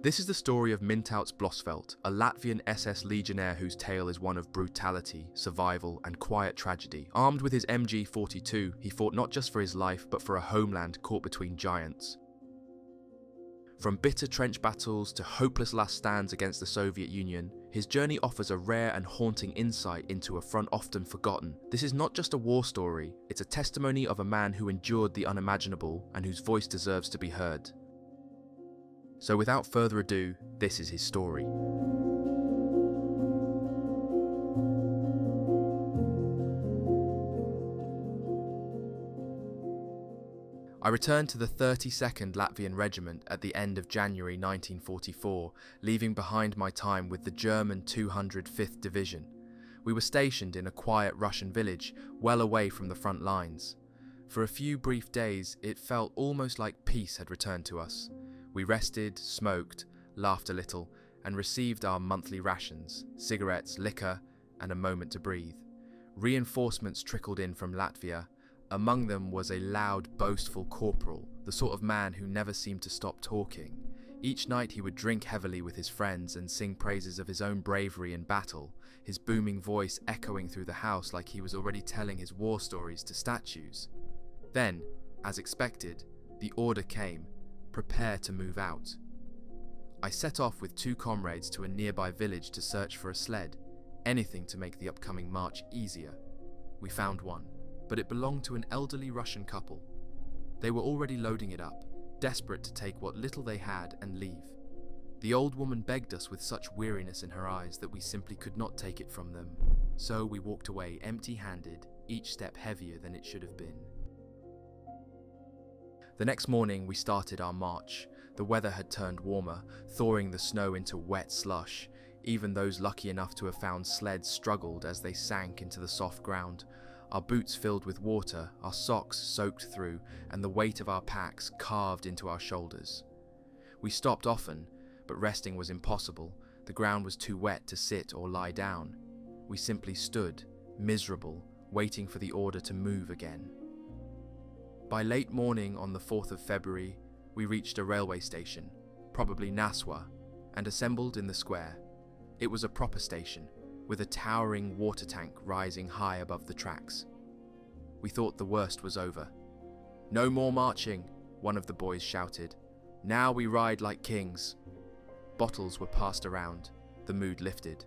This is the story of Mintauts Blosfelds, a Latvian SS legionnaire whose tale is one of brutality, survival, and quiet tragedy. Armed with his MG-42, he fought not just for his life, but for a homeland caught between giants. From bitter trench battles to hopeless last stands against the Soviet Union, his journey offers a rare and haunting insight into a front often forgotten. This is not just a war story, it's a testimony of a man who endured the unimaginable and whose voice deserves to be heard. So without further ado, this is his story. I returned to the 32nd Latvian Regiment at the end of January 1944, leaving behind my time with the German 205th Division. We were stationed in a quiet Russian village, well away from the front lines. For a few brief days, it felt almost like peace had returned to us. We rested, smoked, laughed a little, and received our monthly rations, cigarettes, liquor, and a moment to breathe. Reinforcements trickled in from Latvia. Among them was a loud, boastful corporal, the sort of man who never seemed to stop talking. Each night he would drink heavily with his friends and sing praises of his own bravery in battle, his booming voice echoing through the house like he was already telling his war stories to statues. Then, as expected, the order came. Prepare to move out. I set off with 2 comrades to a nearby village to search for a sled, anything to make the upcoming march easier. We found one, but it belonged to an elderly Russian couple. They were already loading it up, desperate to take what little they had and leave. The old woman begged us with such weariness in her eyes that we simply could not take it from them. So we walked away empty-handed, each step heavier than it should have been. The next morning we started our march. The weather had turned warmer, thawing the snow into wet slush. Even those lucky enough to have found sleds struggled as they sank into the soft ground. Our boots filled with water, our socks soaked through, and the weight of our packs carved into our shoulders. We stopped often, but resting was impossible. The ground was too wet to sit or lie down. We simply stood, miserable, waiting for the order to move again. By late morning on the 4th of February, we reached a railway station, probably Naswa, and assembled in the square. It was a proper station, with a towering water tank rising high above the tracks. We thought the worst was over. "No more marching," one of the boys shouted. "Now we ride like kings." Bottles were passed around. The mood lifted.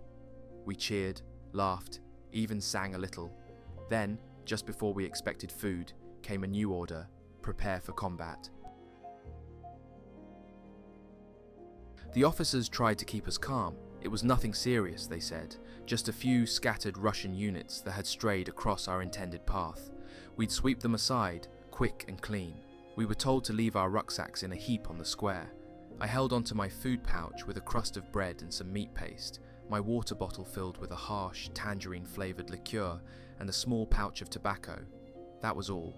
We cheered, laughed, even sang a little. Then, just before we expected food, came a new order: prepare for combat. The officers tried to keep us calm. It was nothing serious, they said, just a few scattered Russian units that had strayed across our intended path. We'd sweep them aside, quick and clean. We were told to leave our rucksacks in a heap on the square. I held onto my food pouch with a crust of bread and some meat paste, my water bottle filled with a harsh, tangerine-flavoured liqueur, and a small pouch of tobacco. That was all.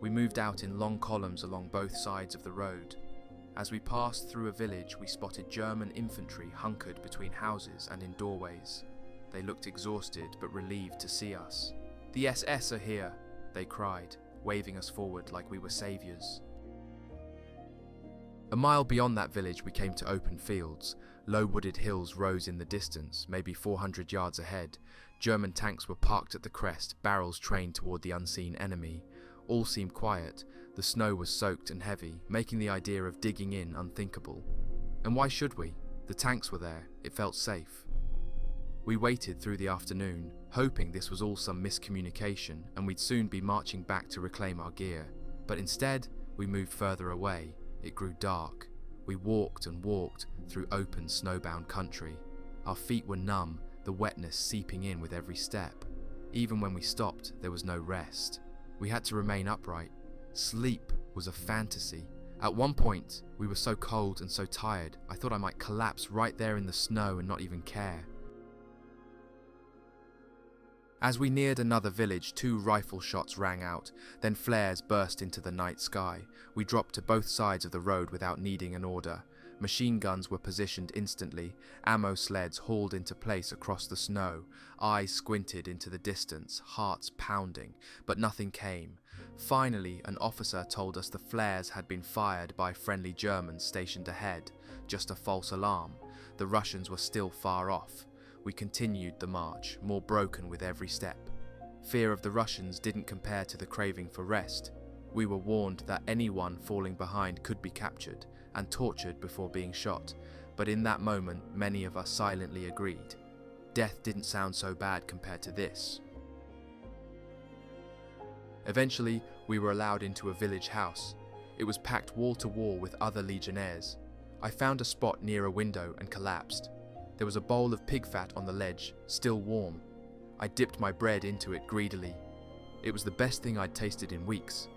We moved out in long columns along both sides of the road. As we passed through a village, we spotted German infantry hunkered between houses and in doorways. They looked exhausted but relieved to see us. "The SS are here," they cried, waving us forward like we were saviours. A mile beyond that village we came to open fields. Low wooded hills rose in the distance, maybe 400 yards ahead. German tanks were parked at the crest, barrels trained toward the unseen enemy. All seemed quiet. The snow was soaked and heavy, making the idea of digging in unthinkable. And why should we? The tanks were there. It felt safe. We waited through the afternoon, hoping this was all some miscommunication and we'd soon be marching back to reclaim our gear. But instead, we moved further away. It grew dark. We walked and walked through open, snowbound country. Our feet were numb, the wetness seeping in with every step. Even when we stopped, there was no rest. We had to remain upright. Sleep was a fantasy. At one point, we were so cold and so tired, I thought I might collapse right there in the snow and not even care. As we neared another village, 2 rifle shots rang out, then flares burst into the night sky. We dropped to both sides of the road without needing an order. Machine guns were positioned instantly, ammo sleds hauled into place across the snow, eyes squinted into the distance, hearts pounding, but nothing came. Finally, an officer told us the flares had been fired by friendly Germans stationed ahead, just a false alarm. The Russians were still far off. We continued the march, more broken with every step. Fear of the Russians didn't compare to the craving for rest. We were warned that anyone falling behind could be captured and tortured before being shot, but in that moment many of us silently agreed. Death didn't sound so bad compared to this. Eventually, we were allowed into a village house. It was packed wall to wall with other legionnaires. I found a spot near a window and collapsed. There was a bowl of pig fat on the ledge, still warm. I dipped my bread into it greedily. It was the best thing I'd tasted in weeks.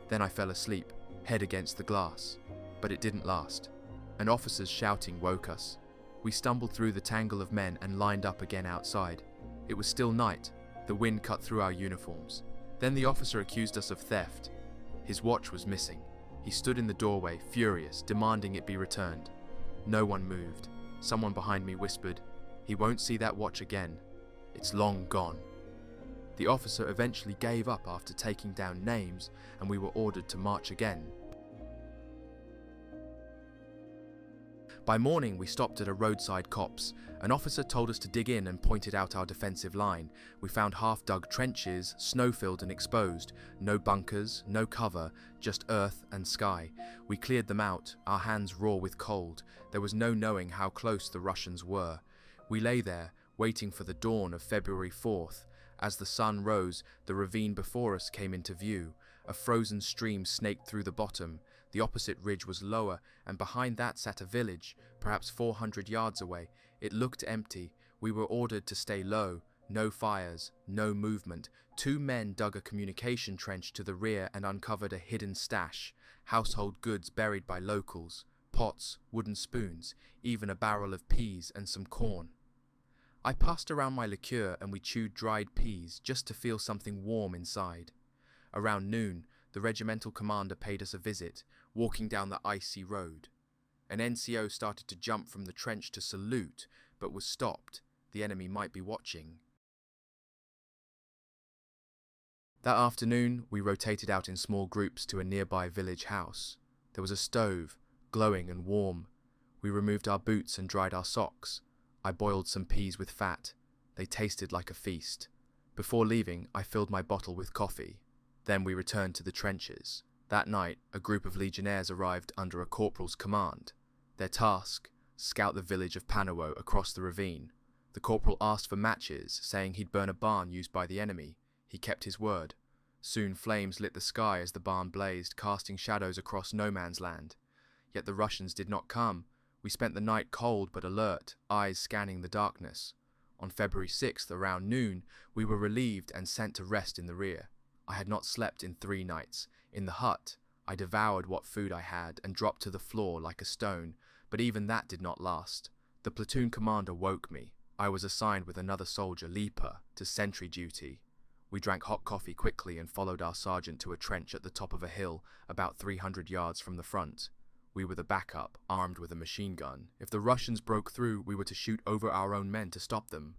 Then I fell asleep, head against the glass. But it didn't last. An officer's shouting woke us. We stumbled through the tangle of men and lined up again outside. It was still night. The wind cut through our uniforms. Then the officer accused us of theft. His watch was missing. He stood in the doorway, furious, demanding it be returned. No one moved. Someone behind me whispered, "He won't see that watch again. It's long gone." The officer eventually gave up after taking down names, and we were ordered to march again. By morning, we stopped at a roadside copse. An officer told us to dig in and pointed out our defensive line. We found half-dug trenches, snow-filled and exposed. No bunkers, no cover, just earth and sky. We cleared them out, our hands raw with cold. There was no knowing how close the Russians were. We lay there, waiting for the dawn of February 4th. As the sun rose, the ravine before us came into view. A frozen stream snaked through the bottom. The opposite ridge was lower, and behind that sat a village, perhaps 400 yards away. It looked empty. We were ordered to stay low. No fires, no movement. 2 men dug a communication trench to the rear and uncovered a hidden stash. Household goods buried by locals. Pots, wooden spoons, even a barrel of peas and some corn. I passed around my liqueur and we chewed dried peas just to feel something warm inside. Around noon, the regimental commander paid us a visit, walking down the icy road. An NCO started to jump from the trench to salute, but was stopped. The enemy might be watching. That afternoon, we rotated out in small groups to a nearby village house. There was a stove, glowing and warm. We removed our boots and dried our socks. I boiled some peas with fat. They tasted like a feast. Before leaving, I filled my bottle with coffee. Then we returned to the trenches. That night, a group of legionnaires arrived under a corporal's command. Their task, scout the village of Panowo across the ravine. The corporal asked for matches, saying he'd burn a barn used by the enemy. He kept his word. Soon flames lit the sky as the barn blazed, casting shadows across no man's land. Yet the Russians did not come. We spent the night cold but alert, eyes scanning the darkness. On February 6th, around noon, we were relieved and sent to rest in the rear. I had not slept in 3 nights. In the hut, I devoured what food I had and dropped to the floor like a stone, but even that did not last. The platoon commander woke me. I was assigned with another soldier, Lipa, to sentry duty. We drank hot coffee quickly and followed our sergeant to a trench at the top of a hill, about 300 yards from the front. We were the backup, armed with a machine gun. If the Russians broke through, we were to shoot over our own men to stop them.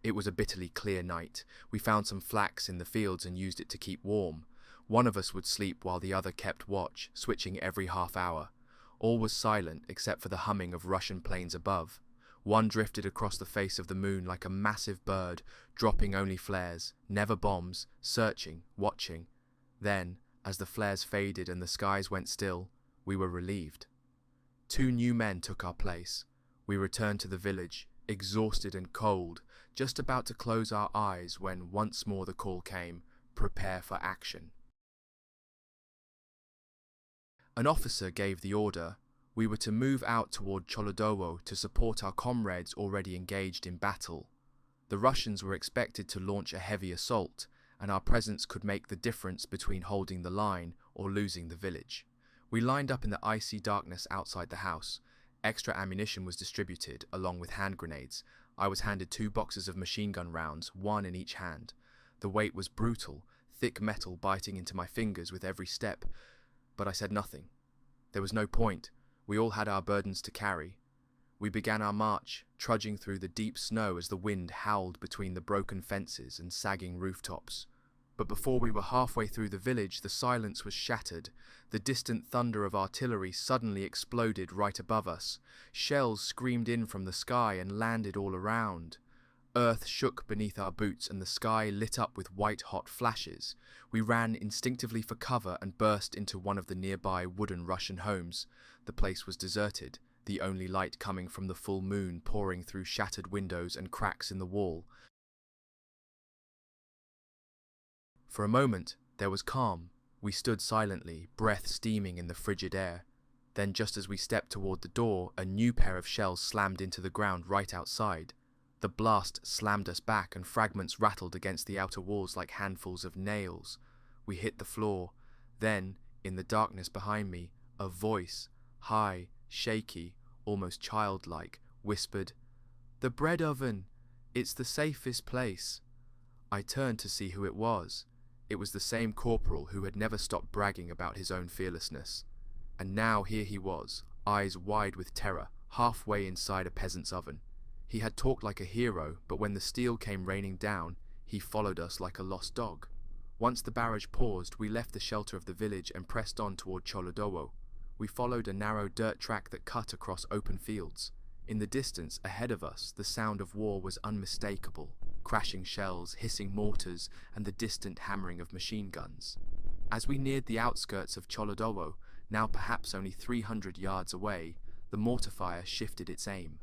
It was a bitterly clear night. We found some flax in the fields and used it to keep warm. One of us would sleep while the other kept watch, switching every half hour. All was silent except for the humming of Russian planes above. One drifted across the face of the moon like a massive bird, dropping only flares, never bombs, searching, watching. Then, as the flares faded and the skies went still, we were relieved. 2 new men took our place. We returned to the village, exhausted and cold, just about to close our eyes when once more the call came, "Prepare for action." An officer gave the order. We were to move out toward Cholodowo to support our comrades already engaged in battle. The Russians were expected to launch a heavy assault, and our presence could make the difference between holding the line or losing the village. We lined up in the icy darkness outside the house. Extra ammunition was distributed, along with hand grenades. I was handed 2 boxes of machine gun rounds, 1 in each hand. The weight was brutal, thick metal biting into my fingers with every step, but I said nothing. There was no point. We all had our burdens to carry. We began our march, trudging through the deep snow as the wind howled between the broken fences and sagging rooftops. But before we were halfway through the village, the silence was shattered. The distant thunder of artillery suddenly exploded right above us. Shells screamed in from the sky and landed all around. Earth shook beneath our boots and the sky lit up with white-hot flashes. We ran instinctively for cover and burst into one of the nearby wooden Russian homes. The place was deserted, the only light coming from the full moon pouring through shattered windows and cracks in the wall. For a moment, there was calm. We stood silently, breath steaming in the frigid air. Then, just as we stepped toward the door, a new pair of shells slammed into the ground right outside. The blast slammed us back and fragments rattled against the outer walls like handfuls of nails. We hit the floor. Then, in the darkness behind me, a voice, high, shaky, almost childlike, whispered, "The bread oven! It's the safest place." I turned to see who it was. It was the same corporal who had never stopped bragging about his own fearlessness. And now here he was, eyes wide with terror, halfway inside a peasant's oven. He had talked like a hero, but when the steel came raining down, he followed us like a lost dog. Once the barrage paused, we left the shelter of the village and pressed on toward Cholodowo. We followed a narrow dirt track that cut across open fields. In the distance, ahead of us, the sound of war was unmistakable. Crashing shells, hissing mortars, and the distant hammering of machine guns. As we neared the outskirts of Cholodowo, now perhaps only 300 yards away, the mortar fire shifted its aim.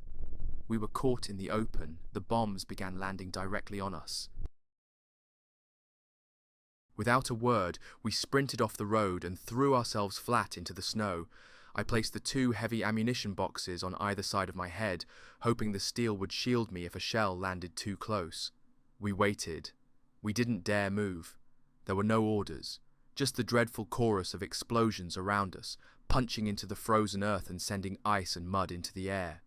We were caught in the open. The bombs began landing directly on us. Without a word, we sprinted off the road and threw ourselves flat into the snow. I placed the 2 heavy ammunition boxes on either side of my head, hoping the steel would shield me if a shell landed too close. We waited. We didn't dare move. There were no orders, just the dreadful chorus of explosions around us, punching into the frozen earth and sending ice and mud into the air.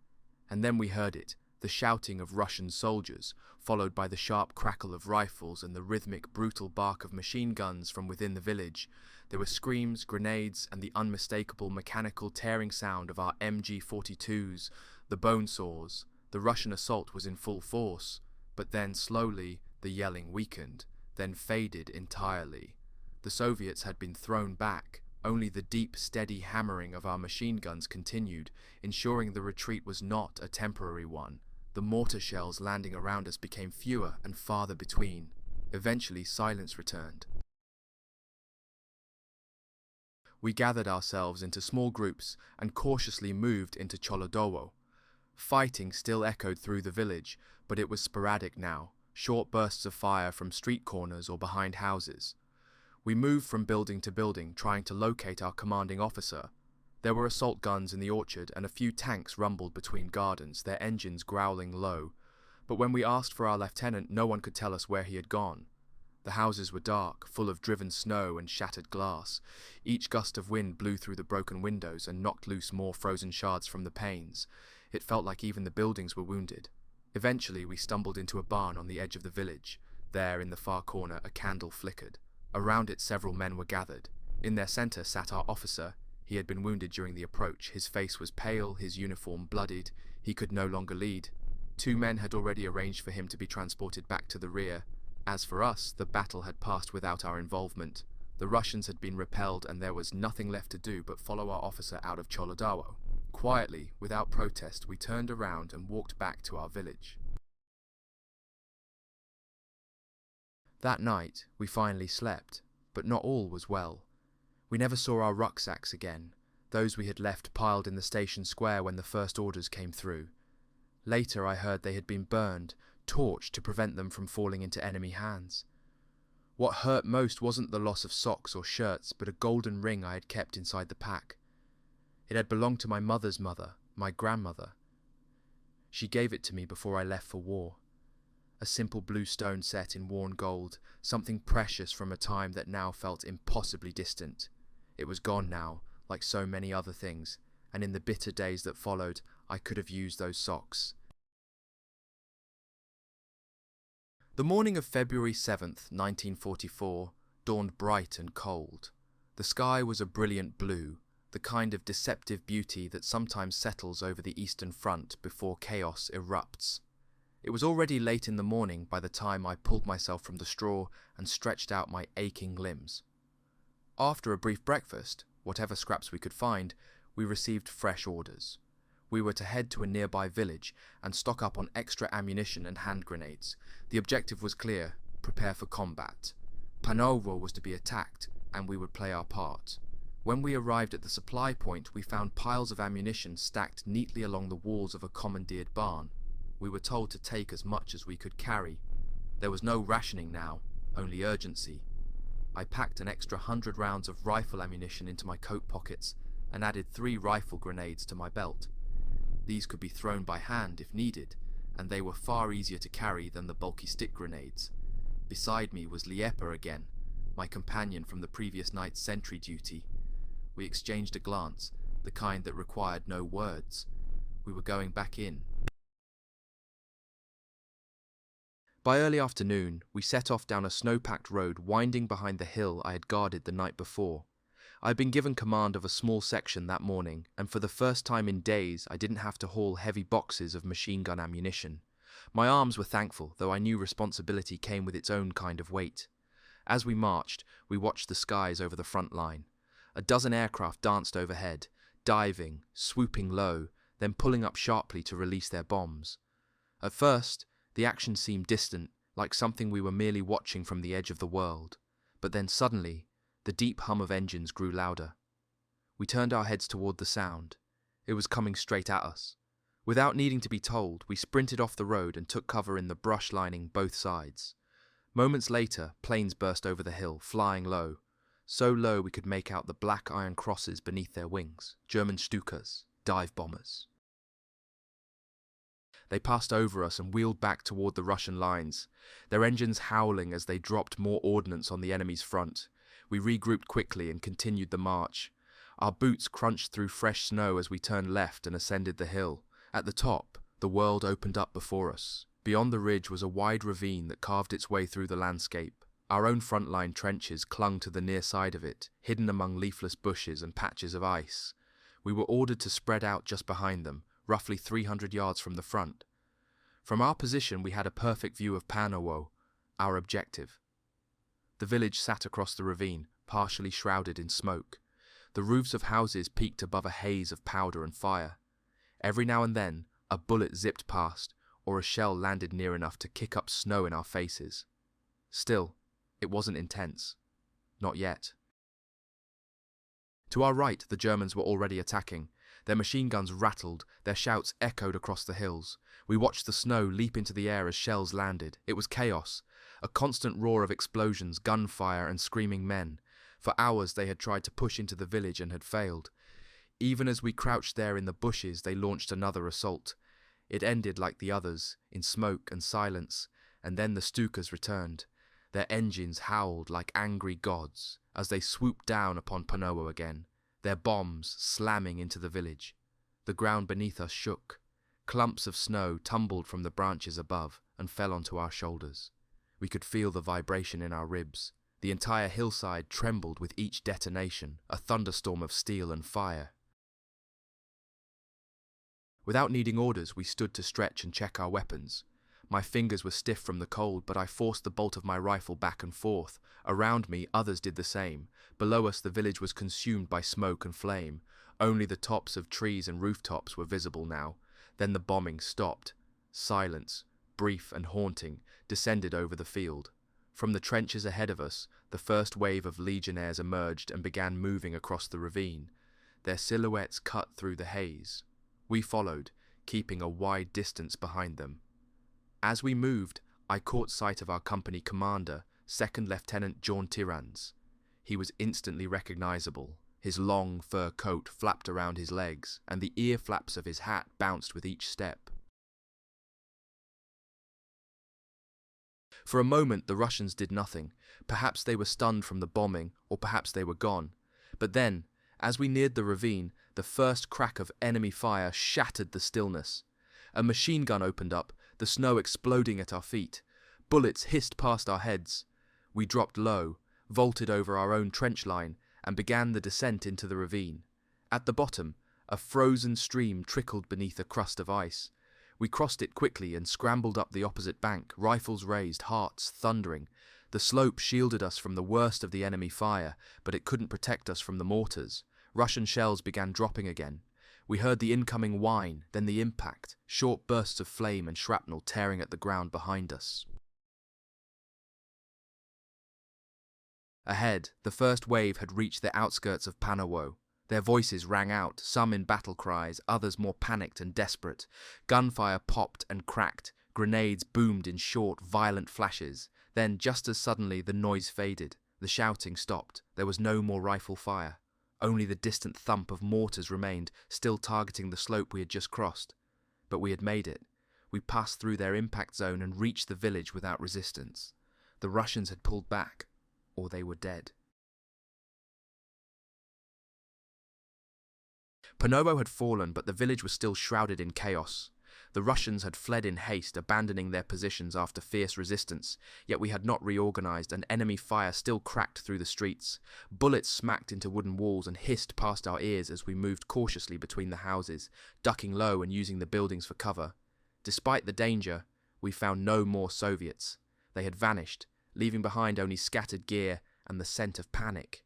And then we heard it, the shouting of Russian soldiers, followed by the sharp crackle of rifles and the rhythmic, brutal bark of machine guns from within the village. There were screams, grenades, and the unmistakable mechanical tearing sound of our MG-42s, the bone saws. The Russian assault was in full force, but then slowly the yelling weakened, then faded entirely. The Soviets had been thrown back. Only the deep, steady hammering of our machine guns continued, ensuring the retreat was not a temporary one. The mortar shells landing around us became fewer and farther between. Eventually, silence returned. We gathered ourselves into small groups and cautiously moved into Cholodowo. Fighting still echoed through the village, but it was sporadic now, short bursts of fire from street corners or behind houses. We moved from building to building, trying to locate our commanding officer. There were assault guns in the orchard, and a few tanks rumbled between gardens, their engines growling low. But when we asked for our lieutenant, no one could tell us where he had gone. The houses were dark, full of driven snow and shattered glass. Each gust of wind blew through the broken windows and knocked loose more frozen shards from the panes. It felt like even the buildings were wounded. Eventually, we stumbled into a barn on the edge of the village. There, in the far corner, a candle flickered. Around it, several men were gathered. In their center sat our officer. He had been wounded during the approach. His face was pale, his uniform bloodied. He could no longer lead. 2 men had already arranged for him to be transported back to the rear. As for us, the battle had passed without our involvement. The Russians had been repelled, and there was nothing left to do but follow our officer out of Cholodowo. Quietly, without protest, we turned around and walked back to our village. That night, we finally slept, but not all was well. We never saw our rucksacks again, those we had left piled in the station square when the first orders came through. Later I heard they had been burned, torched to prevent them from falling into enemy hands. What hurt most wasn't the loss of socks or shirts, but a golden ring I had kept inside the pack. It had belonged to my mother's mother, my grandmother. She gave it to me before I left for war. A simple blue stone set in worn gold, something precious from a time that now felt impossibly distant. It was gone now, like so many other things, and in the bitter days that followed, I could have used those socks. The morning of February 7th, 1944, dawned bright and cold. The sky was a brilliant blue. the kind of deceptive beauty that sometimes settles over the Eastern Front before chaos erupts. It was already late in the morning by the time I pulled myself from the straw and stretched out my aching limbs. After a brief breakfast, whatever scraps we could find, we received fresh orders. We were to head to a nearby village and stock up on extra ammunition and hand grenades. The objective was clear: prepare for combat. Panovo was to be attacked, and we would play our part. When we arrived at the supply point, we found piles of ammunition stacked neatly along the walls of a commandeered barn. We were told to take as much as we could carry. There was no rationing now, only urgency. I packed an extra 100 rounds of rifle ammunition into my coat pockets and added 3 rifle grenades to my belt. These could be thrown by hand if needed, and they were far easier to carry than the bulky stick grenades. Beside me was Liepa again, my companion from the previous night's sentry duty. We exchanged a glance, the kind that required no words. We were going back in. By early afternoon, we set off down a snow-packed road winding behind the hill I had guarded the night before. I had been given command of a small section that morning, and for the first time in days I didn't have to haul heavy boxes of machine gun ammunition. My arms were thankful, though I knew responsibility came with its own kind of weight. As we marched, we watched the skies over the front line. A dozen aircraft danced overhead, diving, swooping low, then pulling up sharply to release their bombs. At first, the action seemed distant, like something we were merely watching from the edge of the world. But then suddenly, the deep hum of engines grew louder. We turned our heads toward the sound. It was coming straight at us. Without needing to be told, we sprinted off the road and took cover in the brush lining both sides. Moments later, planes burst over the hill, flying low. So low we could make out the black iron crosses beneath their wings. German Stukas, dive bombers. They passed over us and wheeled back toward the Russian lines, their engines howling as they dropped more ordnance on the enemy's front. We regrouped quickly and continued the march. Our boots crunched through fresh snow as we turned left and ascended the hill. At the top, the world opened up before us. Beyond the ridge was a wide ravine that carved its way through the landscape. Our own front-line trenches clung to the near side of it, hidden among leafless bushes and patches of ice. We were ordered to spread out just behind them, roughly 300 yards from the front. From our position we had a perfect view of Panovo, our objective. The village sat across the ravine, partially shrouded in smoke. The roofs of houses peaked above a haze of powder and fire. Every now and then, a bullet zipped past, or a shell landed near enough to kick up snow in our faces. Still, it wasn't intense. Not yet. To our right, the Germans were already attacking. Their machine guns rattled, their shouts echoed across the hills. We watched the snow leap into the air as shells landed. It was chaos, a constant roar of explosions, gunfire, and screaming men. For hours they had tried to push into the village and had failed. Even as we crouched there in the bushes, they launched another assault. It ended like the others, in smoke and silence, and then the Stukas returned. Their engines howled like angry gods as they swooped down upon Panovo again, their bombs slamming into the village. The ground beneath us shook. Clumps of snow tumbled from the branches above and fell onto our shoulders. We could feel the vibration in our ribs. The entire hillside trembled with each detonation, a thunderstorm of steel and fire. Without needing orders, we stood to stretch and check our weapons. My fingers were stiff from the cold, but I forced the bolt of my rifle back and forth. Around me, others did the same. Below us, the village was consumed by smoke and flame. Only the tops of trees and rooftops were visible now. Then the bombing stopped. Silence, brief and haunting, descended over the field. From the trenches ahead of us, the first wave of legionnaires emerged and began moving across the ravine. Their silhouettes cut through the haze. We followed, keeping a wide distance behind them. As we moved, I caught sight of our company commander, Second Lieutenant John Tirans. He was instantly recognizable. His long fur coat flapped around his legs, and the ear flaps of his hat bounced with each step. For a moment the Russians did nothing. Perhaps they were stunned from the bombing, or perhaps they were gone. But then, as we neared the ravine, the first crack of enemy fire shattered the stillness. A machine gun opened up, the snow exploding at our feet. Bullets hissed past our heads. We dropped low, vaulted over our own trench line, and began the descent into the ravine. At the bottom, a frozen stream trickled beneath a crust of ice. We crossed it quickly and scrambled up the opposite bank, rifles raised, hearts thundering. The slope shielded us from the worst of the enemy fire, but it couldn't protect us from the mortars. Russian shells began dropping again. We heard the incoming whine, then the impact, short bursts of flame and shrapnel tearing at the ground behind us. Ahead, the first wave had reached the outskirts of Panowo. Their voices rang out, some in battle cries, others more panicked and desperate. Gunfire popped and cracked, grenades boomed in short, violent flashes. Then, just as suddenly, the noise faded. The shouting stopped. There was no more rifle fire. Only the distant thump of mortars remained, still targeting the slope we had just crossed. But we had made it. We passed through their impact zone and reached the village without resistance. The Russians had pulled back, or they were dead. Panowo had fallen, but the village was still shrouded in chaos. The Russians had fled in haste, abandoning their positions after fierce resistance, yet we had not reorganized, and enemy fire still cracked through the streets. Bullets smacked into wooden walls and hissed past our ears as we moved cautiously between the houses, ducking low and using the buildings for cover. Despite the danger, we found no more Soviets. They had vanished, leaving behind only scattered gear and the scent of panic.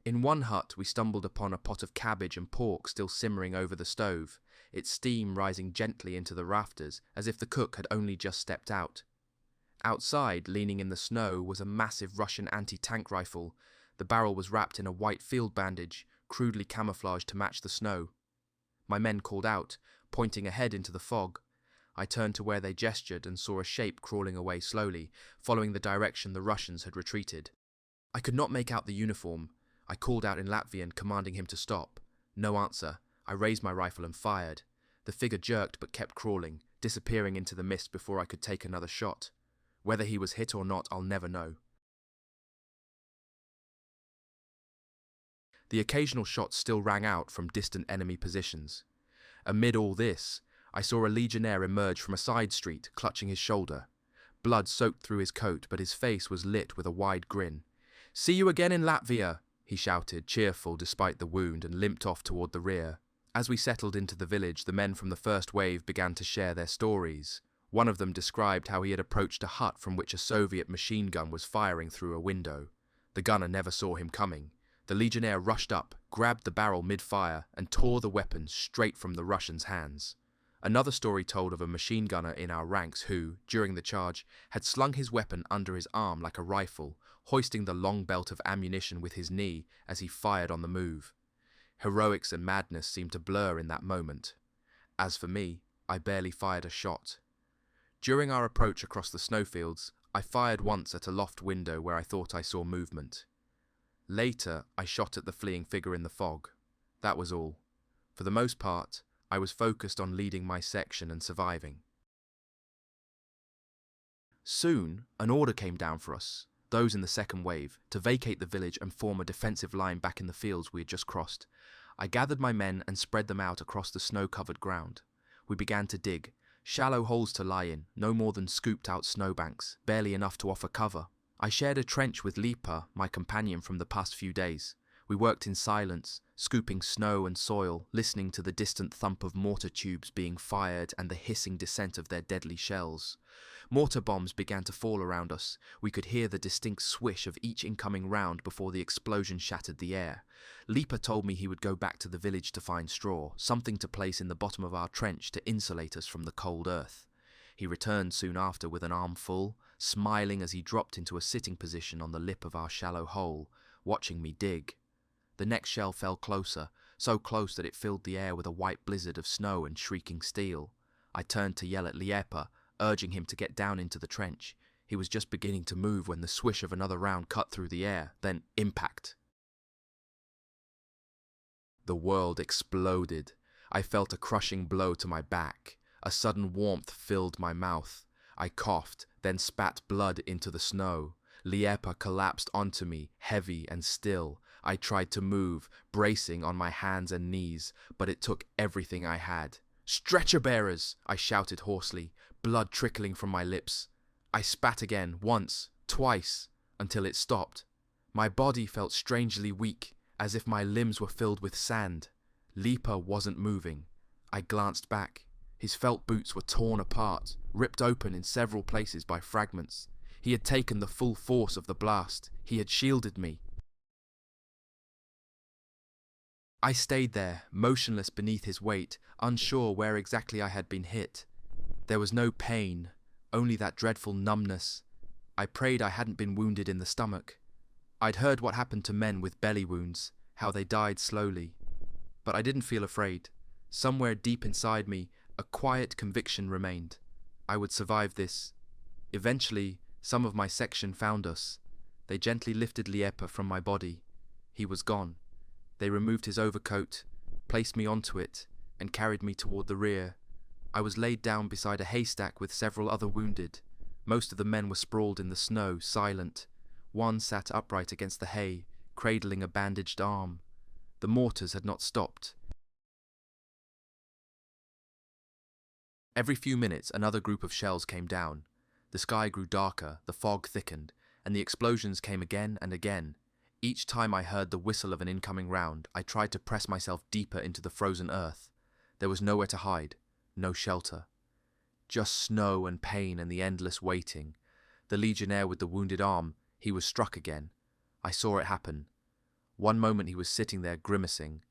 In one hut we stumbled upon a pot of cabbage and pork still simmering over the stove, its steam rising gently into the rafters as if the cook had only just stepped out. Outside, leaning in the snow, was a massive Russian anti-tank rifle. The barrel was wrapped in a white field bandage, crudely camouflaged to match the snow. My men called out, pointing ahead into the fog. I turned to where they gestured and saw a shape crawling away slowly, following the direction the Russians had retreated. I could not make out the uniform. I called out in Latvian, commanding him to stop. No answer. I raised my rifle and fired. The figure jerked but kept crawling, disappearing into the mist before I could take another shot. Whether he was hit or not, I'll never know. The occasional shots still rang out from distant enemy positions. Amid all this, I saw a legionnaire emerge from a side street, clutching his shoulder. Blood soaked through his coat, but his face was lit with a wide grin. "See you again in Latvia," he shouted, cheerful despite the wound, and limped off toward the rear. As we settled into the village, the men from the first wave began to share their stories. One of them described how he had approached a hut from which a Soviet machine gun was firing through a window. The gunner never saw him coming. The legionnaire rushed up, grabbed the barrel mid-fire, and tore the weapon straight from the Russian's hands. Another story told of a machine gunner in our ranks who, during the charge, had slung his weapon under his arm like a rifle, hoisting the long belt of ammunition with his knee as he fired on the move. Heroics and madness seemed to blur in that moment. As for me, I barely fired a shot. During our approach across the snowfields, I fired once at a loft window where I thought I saw movement. Later, I shot at the fleeing figure in the fog. That was all. For the most part, I was focused on leading my section and surviving. Soon, an order came down for us, those in the second wave, to vacate the village and form a defensive line back in the fields we had just crossed. I gathered my men and spread them out across the snow-covered ground. We began to dig, shallow holes to lie in, no more than scooped-out snowbanks, barely enough to offer cover. I shared a trench with Lipa, my companion from the past few days. We worked in silence, scooping snow and soil, listening to the distant thump of mortar tubes being fired and the hissing descent of their deadly shells. Mortar bombs began to fall around us. We could hear the distinct swish of each incoming round before the explosion shattered the air. Lipa told me he would go back to the village to find straw, something to place in the bottom of our trench to insulate us from the cold earth. He returned soon after with an armful, smiling as he dropped into a sitting position on the lip of our shallow hole, watching me dig. The next shell fell closer, so close that it filled the air with a white blizzard of snow and shrieking steel. I turned to yell at Liepa, urging him to get down into the trench. He was just beginning to move when the swish of another round cut through the air, then impact. The world exploded. I felt a crushing blow to my back. A sudden warmth filled my mouth. I coughed, then spat blood into the snow. Liepa collapsed onto me, heavy and still. I tried to move, bracing on my hands and knees, but it took everything I had. "Stretcher bearers!" I shouted hoarsely, blood trickling from my lips. I spat again, once, twice, until it stopped. My body felt strangely weak, as if my limbs were filled with sand. Leaper wasn't moving. I glanced back. His felt boots were torn apart, ripped open in several places by fragments. He had taken the full force of the blast. He had shielded me. I stayed there, motionless beneath his weight, unsure where exactly I had been hit. There was no pain, only that dreadful numbness. I prayed I hadn't been wounded in the stomach. I'd heard what happened to men with belly wounds, how they died slowly. But I didn't feel afraid. Somewhere deep inside me, a quiet conviction remained. I would survive this. Eventually, some of my section found us. They gently lifted Liepa from my body. He was gone. They removed his overcoat, placed me onto it, and carried me toward the rear. I was laid down beside a haystack with several other wounded. Most of the men were sprawled in the snow, silent. One sat upright against the hay, cradling a bandaged arm. The mortars had not stopped. Every few minutes, another group of shells came down. The sky grew darker, the fog thickened, and the explosions came again and again. Each time I heard the whistle of an incoming round, I tried to press myself deeper into the frozen earth. There was nowhere to hide, no shelter. Just snow and pain and the endless waiting. The legionnaire with the wounded arm, he was struck again. I saw it happen. One moment he was sitting there grimacing.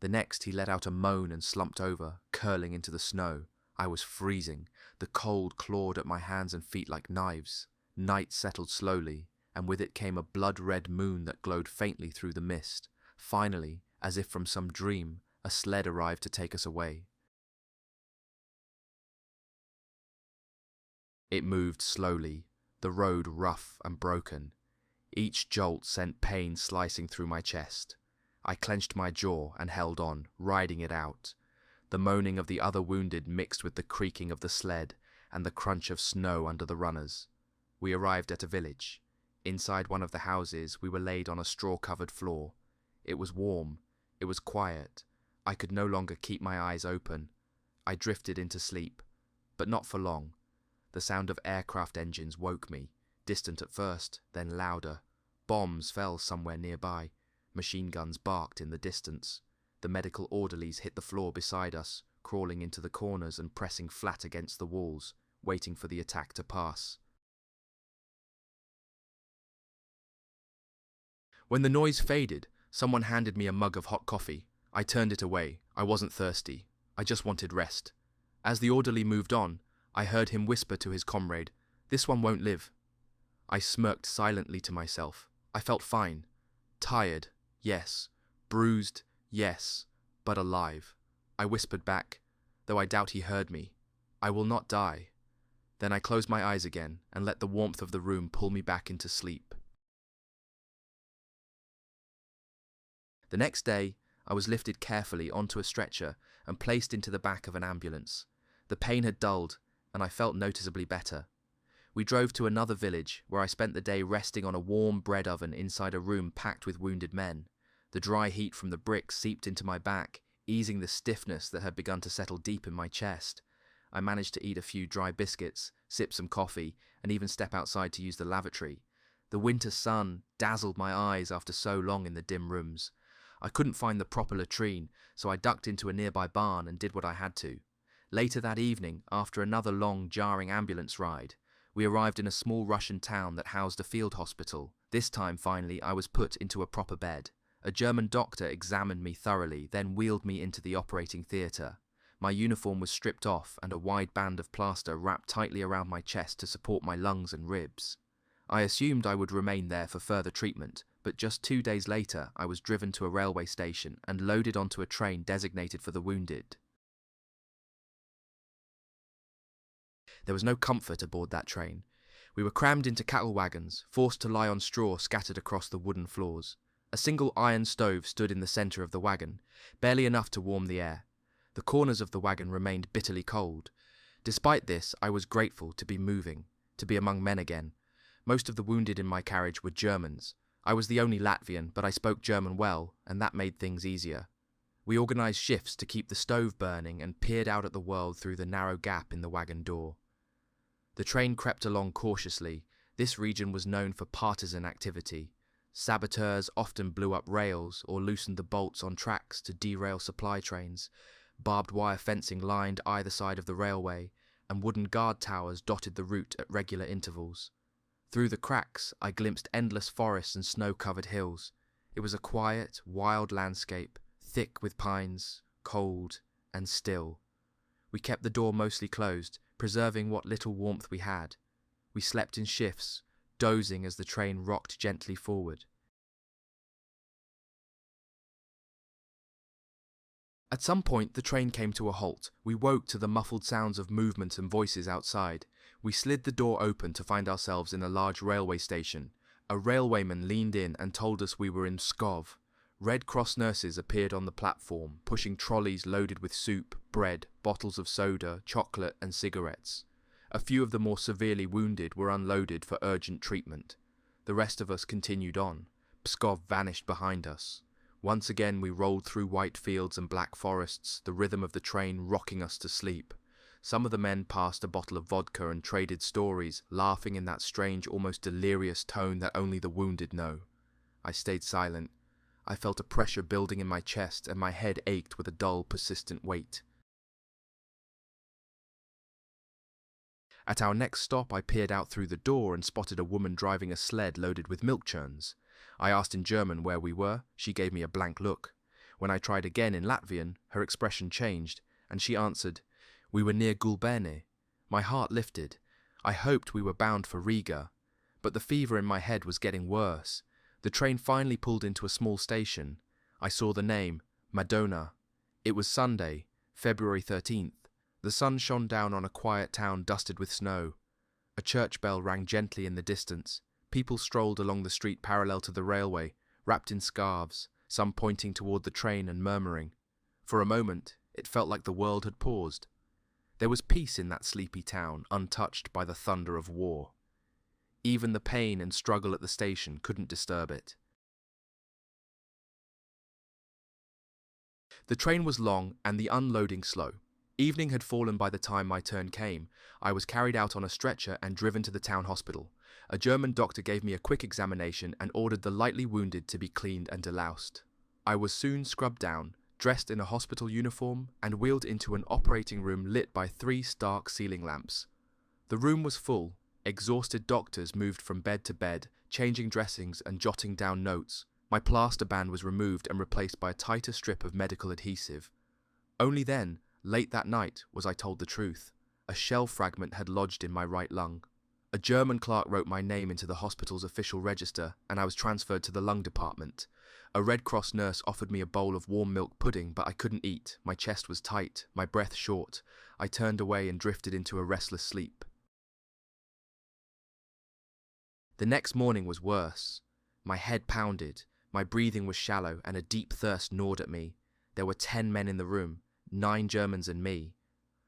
The next he let out a moan and slumped over, curling into the snow. I was freezing. The cold clawed at my hands and feet like knives. Night settled slowly, and with it came a blood-red moon that glowed faintly through the mist. Finally, as if from some dream, a sled arrived to take us away. It moved slowly, the road rough and broken. Each jolt sent pain slicing through my chest. I clenched my jaw and held on, riding it out. The moaning of the other wounded mixed with the creaking of the sled and the crunch of snow under the runners. We arrived at a village. Inside one of the houses, we were laid on a straw-covered floor. It was warm. It was quiet. I could no longer keep my eyes open. I drifted into sleep, but not for long. The sound of aircraft engines woke me, distant at first, then louder. Bombs fell somewhere nearby. Machine guns barked in the distance. The medical orderlies hit the floor beside us, crawling into the corners and pressing flat against the walls, waiting for the attack to pass. When the noise faded, someone handed me a mug of hot coffee. I turned it away. I wasn't thirsty. I just wanted rest. As the orderly moved on, I heard him whisper to his comrade, "This one won't live." I smirked silently to myself. I felt fine. Tired, yes. Bruised, yes. But alive. I whispered back, though I doubt he heard me, "I will not die." Then I closed my eyes again and let the warmth of the room pull me back into sleep. The next day, I was lifted carefully onto a stretcher and placed into the back of an ambulance. The pain had dulled, and I felt noticeably better. We drove to another village, where I spent the day resting on a warm bread oven inside a room packed with wounded men. The dry heat from the bricks seeped into my back, easing the stiffness that had begun to settle deep in my chest. I managed to eat a few dry biscuits, sip some coffee, and even step outside to use the lavatory. The winter sun dazzled my eyes after so long in the dim rooms. I couldn't find the proper latrine, so I ducked into a nearby barn and did what I had to. Later that evening, after another long, jarring ambulance ride, we arrived in a small Russian town that housed a field hospital. This time, finally, I was put into a proper bed. A German doctor examined me thoroughly, then wheeled me into the operating theatre. My uniform was stripped off and a wide band of plaster wrapped tightly around my chest to support my lungs and ribs. I assumed I would remain there for further treatment, but just 2 days later I was driven to a railway station and loaded onto a train designated for the wounded. There was no comfort aboard that train. We were crammed into cattle wagons, forced to lie on straw scattered across the wooden floors. A single iron stove stood in the centre of the wagon, barely enough to warm the air. The corners of the wagon remained bitterly cold. Despite this, I was grateful to be moving, to be among men again. Most of the wounded in my carriage were Germans. I was the only Latvian, but I spoke German well, and that made things easier. We organised shifts to keep the stove burning and peered out at the world through the narrow gap in the wagon door. The train crept along cautiously. This region was known for partisan activity. Saboteurs often blew up rails or loosened the bolts on tracks to derail supply trains. Barbed wire fencing lined either side of the railway, and wooden guard towers dotted the route at regular intervals. Through the cracks, I glimpsed endless forests and snow-covered hills. It was a quiet, wild landscape, thick with pines, cold and still. We kept the door mostly closed, preserving what little warmth we had. We slept in shifts, dozing as the train rocked gently forward. At some point, the train came to a halt. We woke to the muffled sounds of movement and voices outside. We slid the door open to find ourselves in a large railway station. A railwayman leaned in and told us we were in Pskov. Red Cross nurses appeared on the platform, pushing trolleys loaded with soup, bread, bottles of soda, chocolate and cigarettes. A few of the more severely wounded were unloaded for urgent treatment. The rest of us continued on. Pskov vanished behind us. Once again we rolled through white fields and black forests, the rhythm of the train rocking us to sleep. Some of the men passed a bottle of vodka and traded stories, laughing in that strange, almost delirious tone that only the wounded know. I stayed silent. I felt a pressure building in my chest and my head ached with a dull, persistent weight. At our next stop, I peered out through the door and spotted a woman driving a sled loaded with milk churns. I asked in German where we were. She gave me a blank look. When I tried again in Latvian, her expression changed, and she answered, "We were near Gulbene." My heart lifted. I hoped we were bound for Riga, but the fever in my head was getting worse. The train finally pulled into a small station. I saw the name, Madona. It was Sunday, February 13th. The sun shone down on a quiet town dusted with snow. A church bell rang gently in the distance. People strolled along the street parallel to the railway, wrapped in scarves, some pointing toward the train and murmuring. For a moment, it felt like the world had paused. There was peace in that sleepy town, untouched by the thunder of war. Even the pain and struggle at the station couldn't disturb it. The train was long and the unloading slow. Evening had fallen by the time my turn came. I was carried out on a stretcher and driven to the town hospital. A German doctor gave me a quick examination and ordered the lightly wounded to be cleaned and deloused. I was soon scrubbed down, dressed in a hospital uniform, and wheeled into an operating room lit by 3 stark ceiling lamps. The room was full. Exhausted doctors moved from bed to bed, changing dressings and jotting down notes. My plaster band was removed and replaced by a tighter strip of medical adhesive. Only then, late that night, was I told the truth. A shell fragment had lodged in my right lung. A German clerk wrote my name into the hospital's official register, and I was transferred to the lung department. A Red Cross nurse offered me a bowl of warm milk pudding, but I couldn't eat. My chest was tight, my breath short. I turned away and drifted into a restless sleep. The next morning was worse. My head pounded, my breathing was shallow, and a deep thirst gnawed at me. There were 10 men in the room, 9 Germans and me.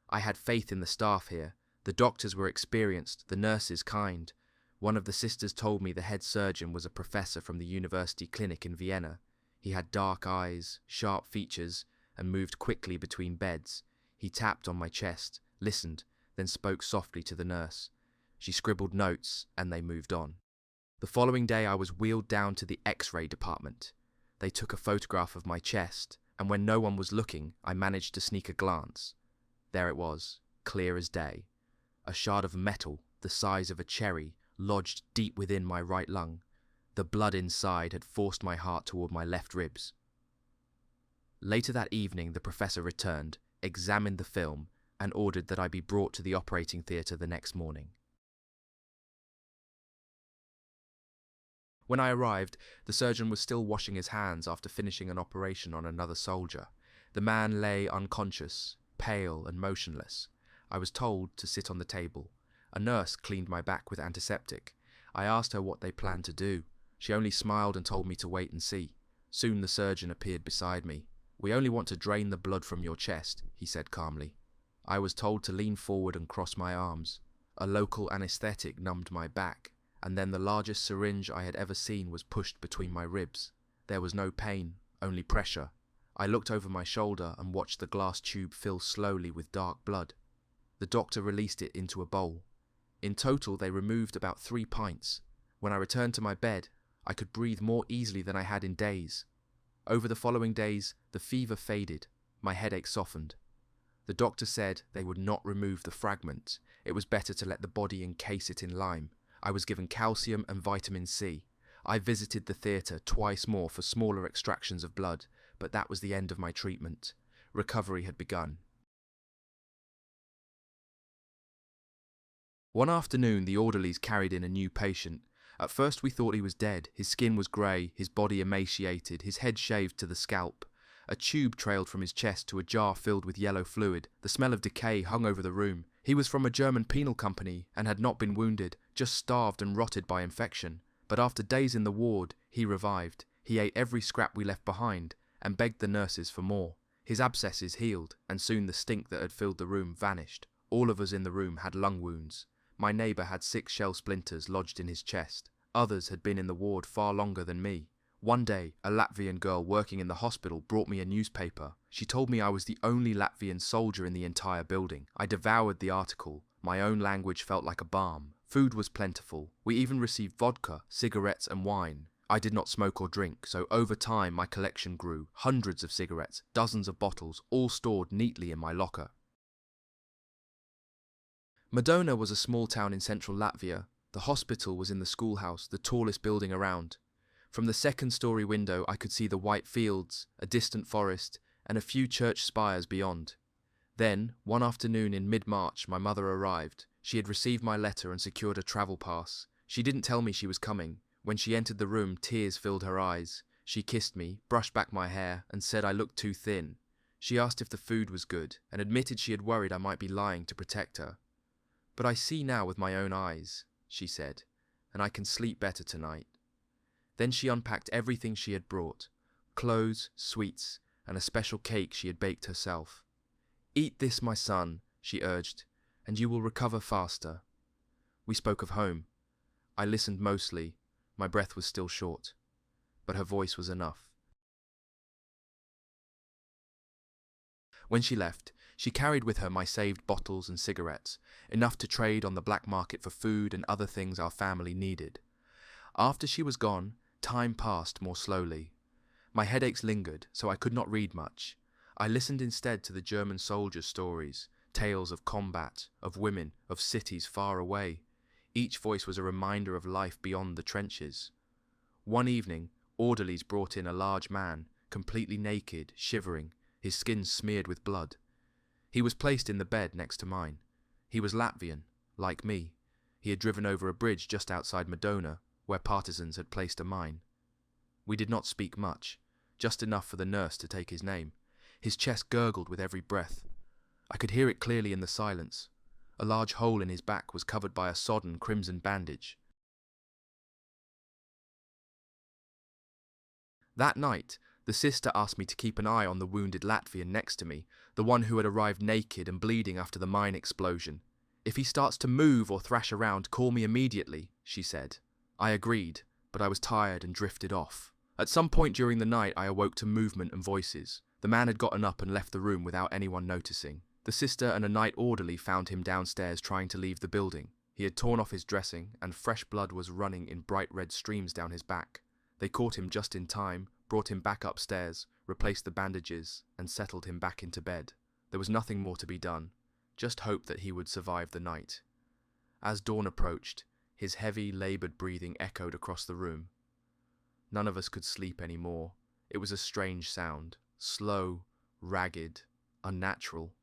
I had faith in the staff here. The doctors were experienced, the nurses kind. One of the sisters told me the head surgeon was a professor from the university clinic in Vienna. He had dark eyes, sharp features, and moved quickly between beds. He tapped on my chest, listened, then spoke softly to the nurse. She scribbled notes, and they moved on. The following day I was wheeled down to the X-ray department. They took a photograph of my chest, and when no one was looking, I managed to sneak a glance. There it was, clear as day. A shard of metal, the size of a cherry, lodged deep within my right lung. The blood inside had forced my heart toward my left ribs. Later that evening, the professor returned, examined the film, and ordered that I be brought to the operating theatre the next morning. When I arrived, the surgeon was still washing his hands after finishing an operation on another soldier. The man lay unconscious, pale and motionless. I was told to sit on the table. A nurse cleaned my back with antiseptic. I asked her what they planned to do. She only smiled and told me to wait and see. Soon the surgeon appeared beside me. "We only want to drain the blood from your chest," he said calmly. I was told to lean forward and cross my arms. A local anesthetic numbed my back, and then the largest syringe I had ever seen was pushed between my ribs. There was no pain, only pressure. I looked over my shoulder and watched the glass tube fill slowly with dark blood. The doctor released it into a bowl. In total, they removed about 3 pints. When I returned to my bed, I could breathe more easily than I had in days. Over the following days, the fever faded. My headache softened. The doctor said they would not remove the fragment. It was better to let the body encase it in lime. I was given calcium and vitamin C. I visited the theatre twice more for smaller extractions of blood, but that was the end of my treatment. Recovery had begun. One afternoon, the orderlies carried in a new patient. At first we thought he was dead. His skin was grey, his body emaciated, his head shaved to the scalp. A tube trailed from his chest to a jar filled with yellow fluid. The smell of decay hung over the room. He was from a German penal company and had not been wounded, just starved and rotted by infection. But after days in the ward, he revived. He ate every scrap we left behind and begged the nurses for more. His abscesses healed, and soon the stink that had filled the room vanished. All of us in the room had lung wounds. My neighbour had 6 shell splinters lodged in his chest. Others had been in the ward far longer than me. One day, a Latvian girl working in the hospital brought me a newspaper. She told me I was the only Latvian soldier in the entire building. I devoured the article. My own language felt like a balm. Food was plentiful. We even received vodka, cigarettes and wine. I did not smoke or drink, so over time my collection grew. Hundreds of cigarettes, dozens of bottles, all stored neatly in my locker. Madona was a small town in central Latvia. The hospital was in the schoolhouse, the tallest building around. From the second-story window I could see the white fields, a distant forest, and a few church spires beyond. Then, one afternoon in mid-March, my mother arrived. She had received my letter and secured a travel pass. She didn't tell me she was coming. When she entered the room, tears filled her eyes. She kissed me, brushed back my hair, and said I looked too thin. She asked if the food was good, and admitted she had worried I might be lying to protect her. "But I see now with my own eyes," she said, "and I can sleep better tonight." Then she unpacked everything she had brought, clothes, sweets, and a special cake she had baked herself. "Eat this, my son," she urged, "and you will recover faster." We spoke of home. I listened mostly. My breath was still short, but her voice was enough. When she left, she carried with her my saved bottles and cigarettes, enough to trade on the black market for food and other things our family needed. After she was gone, time passed more slowly. My headaches lingered, so I could not read much. I listened instead to the German soldiers' stories, tales of combat, of women, of cities far away. Each voice was a reminder of life beyond the trenches. One evening, orderlies brought in a large man, completely naked, shivering, his skin smeared with blood. He was placed in the bed next to mine. He was Latvian, like me. He had driven over a bridge just outside Madona, where partisans had placed a mine. We did not speak much, just enough for the nurse to take his name. His chest gurgled with every breath. I could hear it clearly in the silence. A large hole in his back was covered by a sodden crimson bandage. That night, the sister asked me to keep an eye on the wounded Latvian next to me, the one who had arrived naked and bleeding after the mine explosion. "If he starts to move or thrash around, call me immediately," she said. I agreed, but I was tired and drifted off. At some point during the night, I awoke to movement and voices. The man had gotten up and left the room without anyone noticing. The sister and a night orderly found him downstairs trying to leave the building. He had torn off his dressing, and fresh blood was running in bright red streams down his back. They caught him just in time, brought him back upstairs, replaced the bandages, and settled him back into bed. There was nothing more to be done, just hope that he would survive the night. As dawn approached, his heavy, laboured breathing echoed across the room. None of us could sleep any more. It was a strange sound, slow, ragged, unnatural.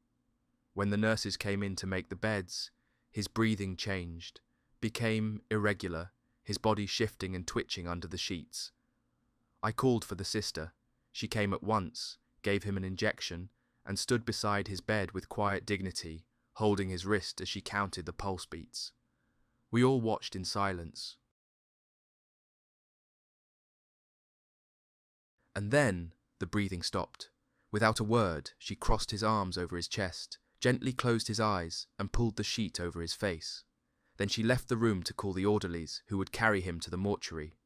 When the nurses came in to make the beds, his breathing changed, became irregular, his body shifting and twitching under the sheets. I called for the sister. She came at once, gave him an injection, and stood beside his bed with quiet dignity, holding his wrist as she counted the pulse beats. We all watched in silence. And then the breathing stopped. Without a word, she crossed his arms over his chest, gently closed his eyes, and pulled the sheet over his face. Then she left the room to call the orderlies, who would carry him to the mortuary.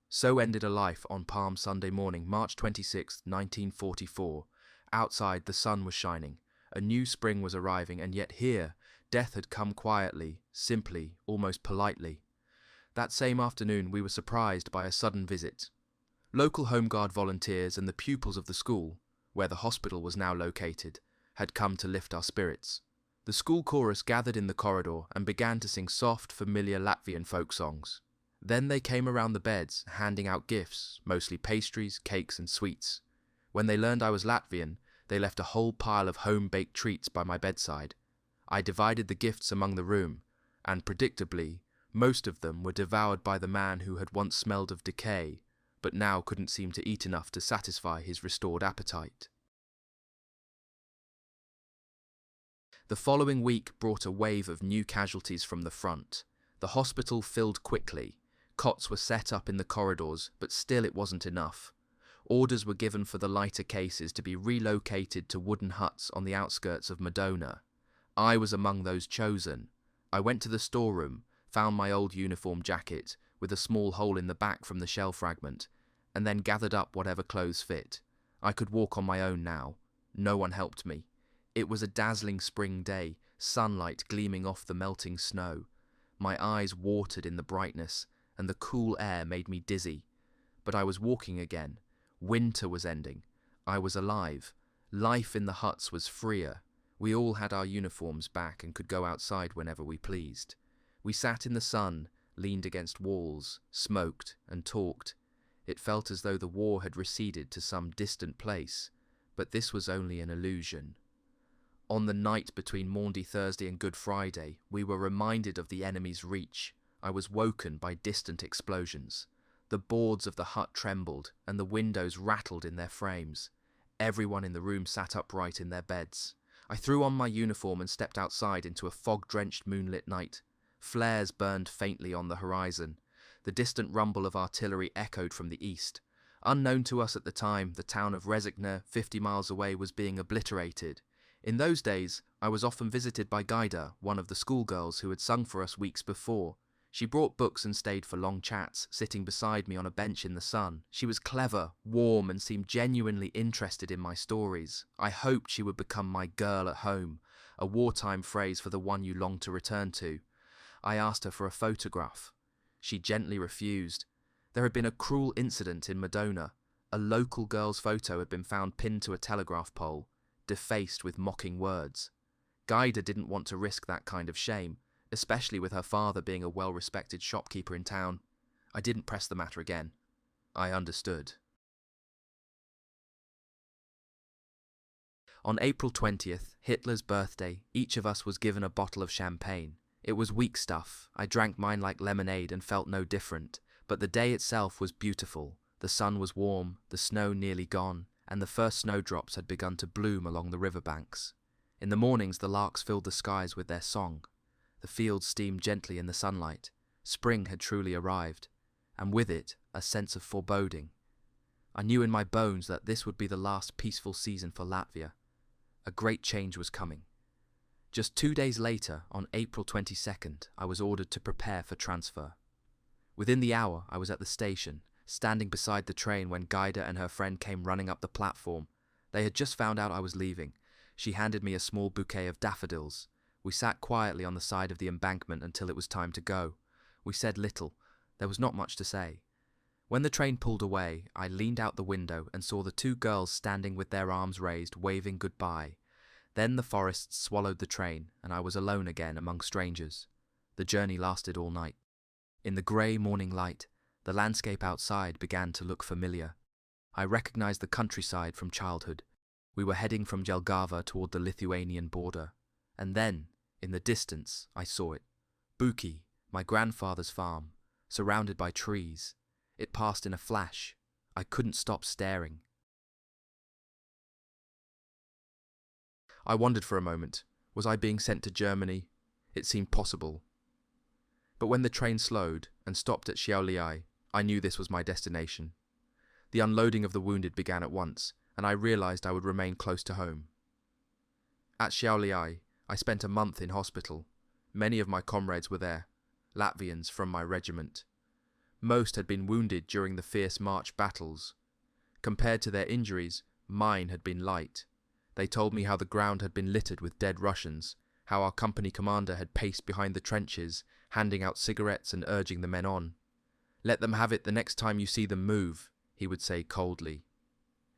So ended a life on Palm Sunday morning, March 26, 1944. Outside, the sun was shining. A new spring was arriving, and yet here, death had come quietly, simply, almost politely. That same afternoon we were surprised by a sudden visit. Local Home Guard volunteers and the pupils of the school, where the hospital was now located, had come to lift our spirits. The school chorus gathered in the corridor and began to sing soft, familiar Latvian folk songs. Then they came around the beds, handing out gifts, mostly pastries, cakes and sweets. When they learned I was Latvian, they left a whole pile of home-baked treats by my bedside. I divided the gifts among the room, and predictably, most of them were devoured by the man who had once smelled of decay, but now couldn't seem to eat enough to satisfy his restored appetite. The following week brought a wave of new casualties from the front. The hospital filled quickly. Cots were set up in the corridors, but still it wasn't enough. Orders were given for the lighter cases to be relocated to wooden huts on the outskirts of Modona. I was among those chosen. I went to the storeroom, found my old uniform jacket, with a small hole in the back from the shell fragment, and then gathered up whatever clothes fit. I could walk on my own now. No one helped me. It was a dazzling spring day, sunlight gleaming off the melting snow. My eyes watered in the brightness, and the cool air made me dizzy. But I was walking again. Winter was ending. I was alive. Life in the huts was freer. We all had our uniforms back and could go outside whenever we pleased. We sat in the sun, leaned against walls, smoked and talked. It felt as though the war had receded to some distant place, but this was only an illusion. On the night between Maundy Thursday and Good Friday, we were reminded of the enemy's reach. I was woken by distant explosions. The boards of the hut trembled, and the windows rattled in their frames. Everyone in the room sat upright in their beds. I threw on my uniform and stepped outside into a fog-drenched moonlit night. Flares burned faintly on the horizon. The distant rumble of artillery echoed from the east. Unknown to us at the time, the town of Rezekne, 50 miles away, was being obliterated. In those days, I was often visited by Gaida, one of the schoolgirls who had sung for us weeks before. She brought books and stayed for long chats, sitting beside me on a bench in the sun. She was clever, warm, and seemed genuinely interested in my stories. I hoped she would become my girl at home, a wartime phrase for the one you long to return to. I asked her for a photograph. She gently refused. There had been a cruel incident in Modona. A local girl's photo had been found pinned to a telegraph pole, defaced with mocking words. Gaida didn't want to risk that kind of shame, especially with her father being a well-respected shopkeeper in town. I didn't press the matter again. I understood. On April 20th, Hitler's birthday, each of us was given a bottle of champagne. It was weak stuff. I drank mine like lemonade and felt no different. But the day itself was beautiful. The sun was warm, the snow nearly gone, and the first snowdrops had begun to bloom along the riverbanks. In the mornings the larks filled the skies with their song. The fields steamed gently in the sunlight. Spring had truly arrived, and with it a sense of foreboding. I knew in my bones that this would be the last peaceful season for Latvia. A great change was coming. Just 2 days later, on April 22nd, I was ordered to prepare for transfer. Within the hour, I was at the station, standing beside the train when Gaida and her friend came running up the platform. They had just found out I was leaving. She handed me a small bouquet of daffodils. We sat quietly on the side of the embankment until it was time to go. We said little. There was not much to say. When the train pulled away, I leaned out the window and saw the two girls standing with their arms raised, waving goodbye. Then the forests swallowed the train, and I was alone again among strangers. The journey lasted all night. In the grey morning light, the landscape outside began to look familiar. I recognized the countryside from childhood. We were heading from Jelgava toward the Lithuanian border. And then, in the distance, I saw it. Buki, my grandfather's farm, surrounded by trees. It passed in a flash. I couldn't stop staring. I wondered for a moment. Was I being sent to Germany? It seemed possible. But when the train slowed and stopped at Šiauliai, I knew this was my destination. The unloading of the wounded began at once, and I realized I would remain close to home. At Šiauliai, I spent a month in hospital. Many of my comrades were there, Latvians from my regiment. Most had been wounded during the fierce March battles. Compared to their injuries, mine had been light. They told me how the ground had been littered with dead Russians, how our company commander had paced behind the trenches, handing out cigarettes and urging the men on. "Let them have it the next time you see them move," he would say coldly.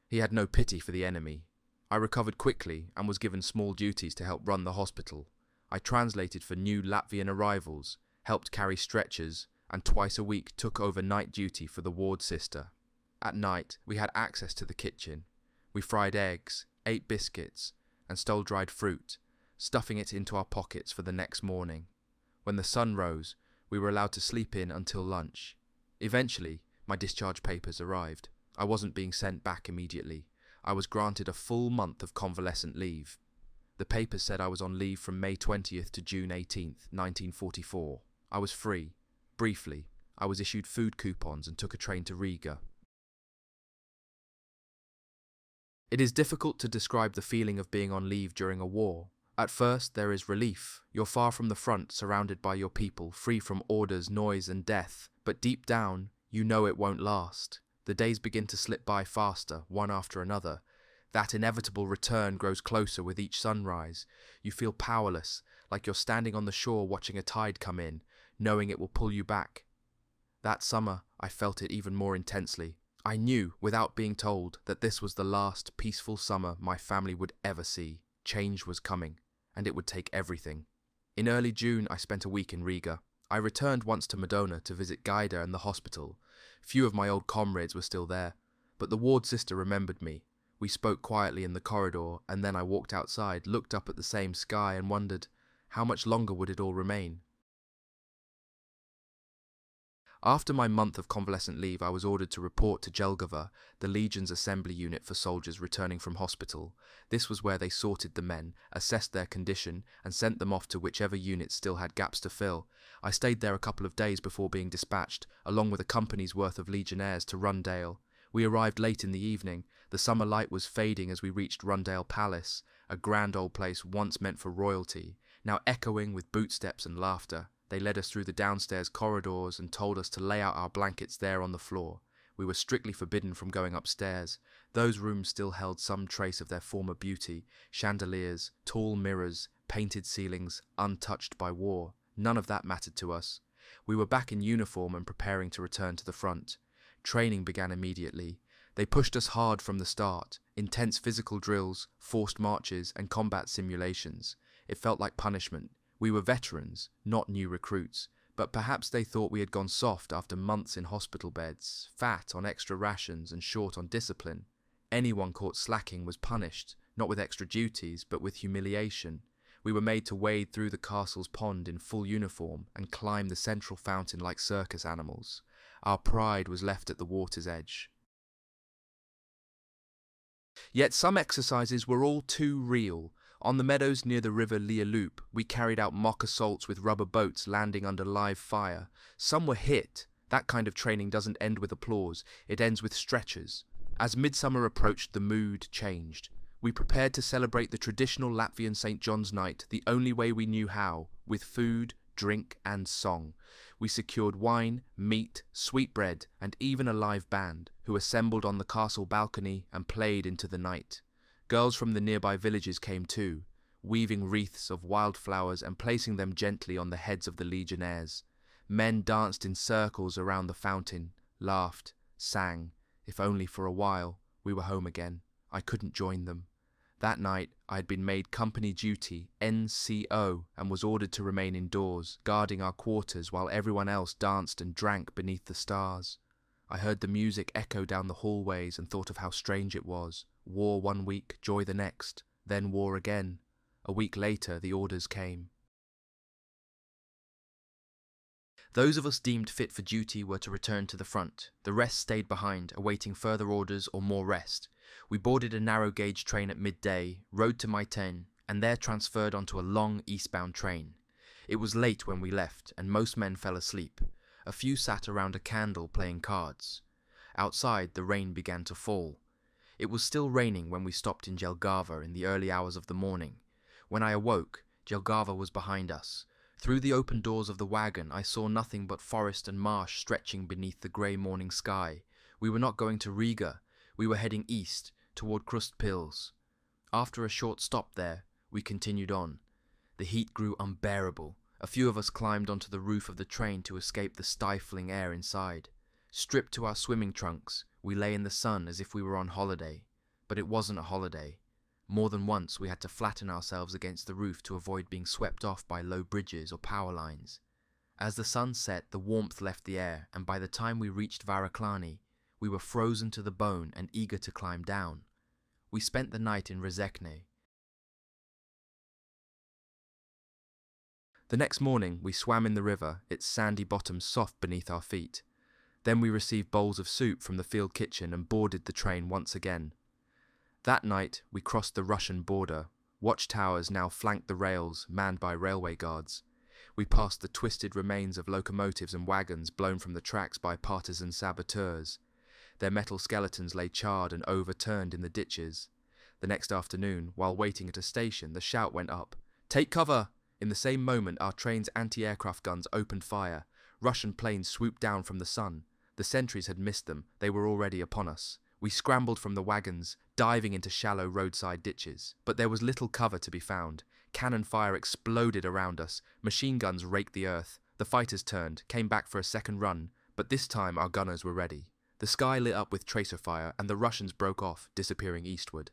He had no pity for the enemy. I recovered quickly and was given small duties to help run the hospital. I translated for new Latvian arrivals, helped carry stretchers, and twice a week took over night duty for the ward sister. At night, we had access to the kitchen. We fried eggs, ate biscuits, and stole dried fruit, stuffing it into our pockets for the next morning. When the sun rose, we were allowed to sleep in until lunch. Eventually, my discharge papers arrived. I wasn't being sent back immediately. I was granted a full month of convalescent leave. The papers said I was on leave from May 20th to June 18th, 1944. I was free. Briefly, I was issued food coupons and took a train to Riga. It is difficult to describe the feeling of being on leave during a war. At first, there is relief. You're far from the front, surrounded by your people, free from orders, noise, and death. But deep down, you know it won't last. The days begin to slip by faster, one after another. That inevitable return grows closer with each sunrise. You feel powerless, like you're standing on the shore watching a tide come in, knowing it will pull you back. That summer, I felt it even more intensely. I knew, without being told, that this was the last peaceful summer my family would ever see. Change was coming, and it would take everything. In early June, I spent a week in Riga. I returned once to Modona to visit Gaida and the hospital. Few of my old comrades were still there, but the ward sister remembered me. We spoke quietly in the corridor, and then I walked outside, looked up at the same sky, and wondered, how much longer would it all remain? After my month of convalescent leave, I was ordered to report to Jelgava, the Legion's assembly unit for soldiers returning from hospital. This was where they sorted the men, assessed their condition, and sent them off to whichever unit still had gaps to fill. I stayed there a couple of days before being dispatched, along with a company's worth of legionnaires, to Rundale. We arrived late in the evening. The summer light was fading as we reached Rundale Palace, a grand old place once meant for royalty, now echoing with bootsteps and laughter. They led us through the downstairs corridors and told us to lay out our blankets there on the floor. We were strictly forbidden from going upstairs. Those rooms still held some trace of their former beauty: chandeliers, tall mirrors, painted ceilings, untouched by war. None of that mattered to us. We were back in uniform and preparing to return to the front. Training began immediately. They pushed us hard from the start. Intense physical drills, forced marches, and combat simulations. It felt like punishment. We were veterans, not new recruits, but perhaps they thought we had gone soft after months in hospital beds, fat on extra rations and short on discipline. Anyone caught slacking was punished, not with extra duties, but with humiliation. We were made to wade through the castle's pond in full uniform and climb the central fountain like circus animals. Our pride was left at the water's edge. Yet some exercises were all too real. On the meadows near the river Lialup, we carried out mock assaults with rubber boats landing under live fire. Some were hit. That kind of training doesn't end with applause, it ends with stretchers. As midsummer approached, the mood changed. We prepared to celebrate the traditional Latvian St. John's Night the only way we knew how, with food, drink, and song. We secured wine, meat, sweetbread, and even a live band, who assembled on the castle balcony and played into the night. Girls from the nearby villages came too, weaving wreaths of wildflowers and placing them gently on the heads of the legionnaires. Men danced in circles around the fountain, laughed, sang. If only for a while, we were home again. I couldn't join them. That night, I had been made company duty, NCO, and was ordered to remain indoors, guarding our quarters while everyone else danced and drank beneath the stars. I heard the music echo down the hallways and thought of how strange it was. War one week, joy the next, then war again. A week later, the orders came. Those of us deemed fit for duty were to return to the front. The rest stayed behind, awaiting further orders or more rest. We boarded a narrow-gauge train at midday, rode to Maiten, and there transferred onto a long eastbound train. It was late when we left, and most men fell asleep. A few sat around a candle playing cards. Outside, the rain began to fall. It was still raining when we stopped in Jelgava in the early hours of the morning. When I awoke, Jelgava was behind us. Through the open doors of the wagon, I saw nothing but forest and marsh stretching beneath the grey morning sky. We were not going to Riga. We were heading east, toward Krustpils. After a short stop there, we continued on. The heat grew unbearable, A few of us climbed onto the roof of the train to escape the stifling air inside. Stripped to our swimming trunks, we lay in the sun as if we were on holiday. But it wasn't a holiday. More than once we had to flatten ourselves against the roof to avoid being swept off by low bridges or power lines. As the sun set, the warmth left the air, and by the time we reached Varaklani, we were frozen to the bone and eager to climb down. We spent the night in Rezekne. The next morning, we swam in the river, its sandy bottom soft beneath our feet. Then we received bowls of soup from the field kitchen and boarded the train once again. That night, we crossed the Russian border. Watchtowers now flanked the rails, manned by railway guards. We passed the twisted remains of locomotives and wagons blown from the tracks by partisan saboteurs. Their metal skeletons lay charred and overturned in the ditches. The next afternoon, while waiting at a station, the shout went up, "Take cover!" In the same moment, our train's anti-aircraft guns opened fire. Russian planes swooped down from the sun. The sentries had missed them. They were already upon us. We scrambled from the wagons, diving into shallow roadside ditches. But there was little cover to be found. Cannon fire exploded around us. Machine guns raked the earth. The fighters turned, came back for a second run, but this time our gunners were ready. The sky lit up with tracer fire, and the Russians broke off, disappearing eastward.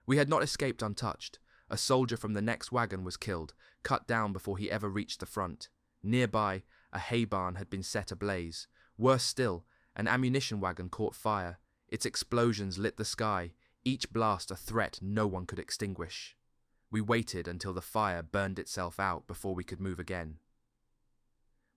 We had not escaped untouched. A soldier from the next wagon was killed, cut down before he ever reached the front. Nearby, a hay barn had been set ablaze. Worse still, an ammunition wagon caught fire. Its explosions lit the sky, each blast a threat no one could extinguish. We waited until the fire burned itself out before we could move again.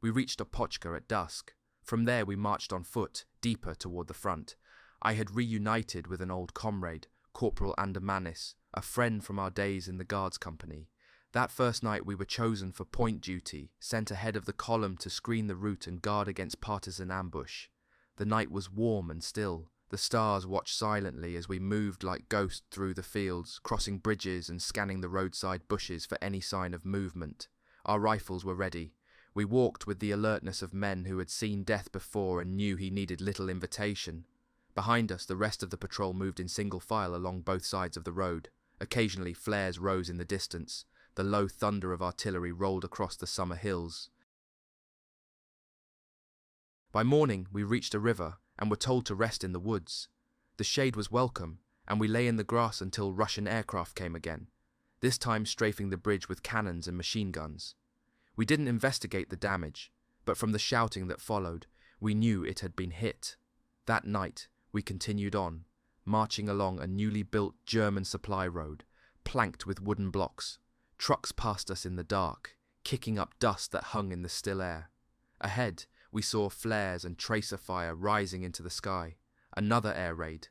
We reached Opochka at dusk. From there we marched on foot, deeper toward the front. I had reunited with an old comrade, Corporal Andamanis, a friend from our days in the Guards Company. That first night we were chosen for point duty, sent ahead of the column to screen the route and guard against partisan ambush. The night was warm and still. The stars watched silently as we moved like ghosts through the fields, crossing bridges and scanning the roadside bushes for any sign of movement. Our rifles were ready. We walked with the alertness of men who had seen death before and knew he needed little invitation. Behind us, the rest of the patrol moved in single file along both sides of the road. Occasionally, flares rose in the distance. The low thunder of artillery rolled across the summer hills. By morning, we reached a river and were told to rest in the woods. The shade was welcome, and we lay in the grass until Russian aircraft came again, this time strafing the bridge with cannons and machine guns. We didn't investigate the damage, but from the shouting that followed, we knew it had been hit. That night, we continued on, marching along a newly built German supply road, planked with wooden blocks. Trucks passed us in the dark, kicking up dust that hung in the still air. Ahead, we saw flares and tracer fire rising into the sky. Another air raid.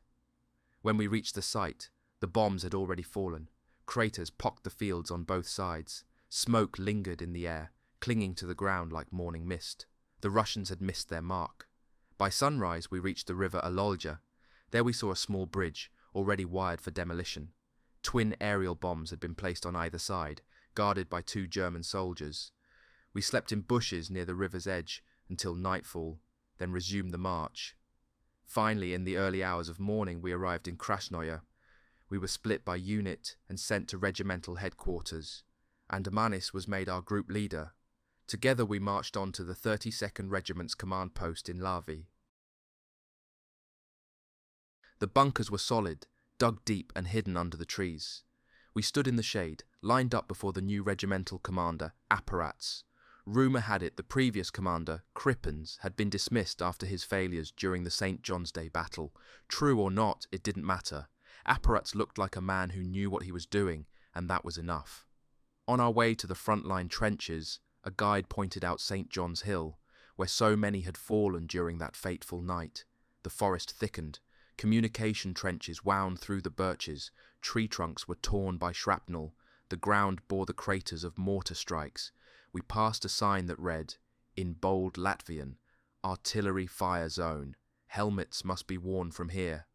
When we reached the site, the bombs had already fallen. Craters pocked the fields on both sides. Smoke lingered in the air, clinging to the ground like morning mist. The Russians had missed their mark. By sunrise, we reached the river Alolja. There we saw a small bridge, already wired for demolition. Twin aerial bombs had been placed on either side, guarded by 2 German soldiers. We slept in bushes near the river's edge until nightfall, then resumed the march. Finally, in the early hours of morning, we arrived in Krasnoye. We were split by unit and sent to regimental headquarters. Andamanis was made our group leader. Together we marched on to the 32nd Regiment's command post in Lavi. The bunkers were solid, dug deep and hidden under the trees. We stood in the shade, lined up before the new regimental commander, Apparats. Rumour had it the previous commander, Krippens, had been dismissed after his failures during the St. John's Day battle. True or not, it didn't matter. Apparats looked like a man who knew what he was doing, and that was enough. On our way to the front-line trenches, a guide pointed out St. John's Hill, where so many had fallen during that fateful night. The forest thickened. Communication trenches wound through the birches. Tree trunks were torn by shrapnel. The ground bore the craters of mortar strikes. We passed a sign that read, in bold Latvian, "Artillery fire zone. Helmets must be worn from here."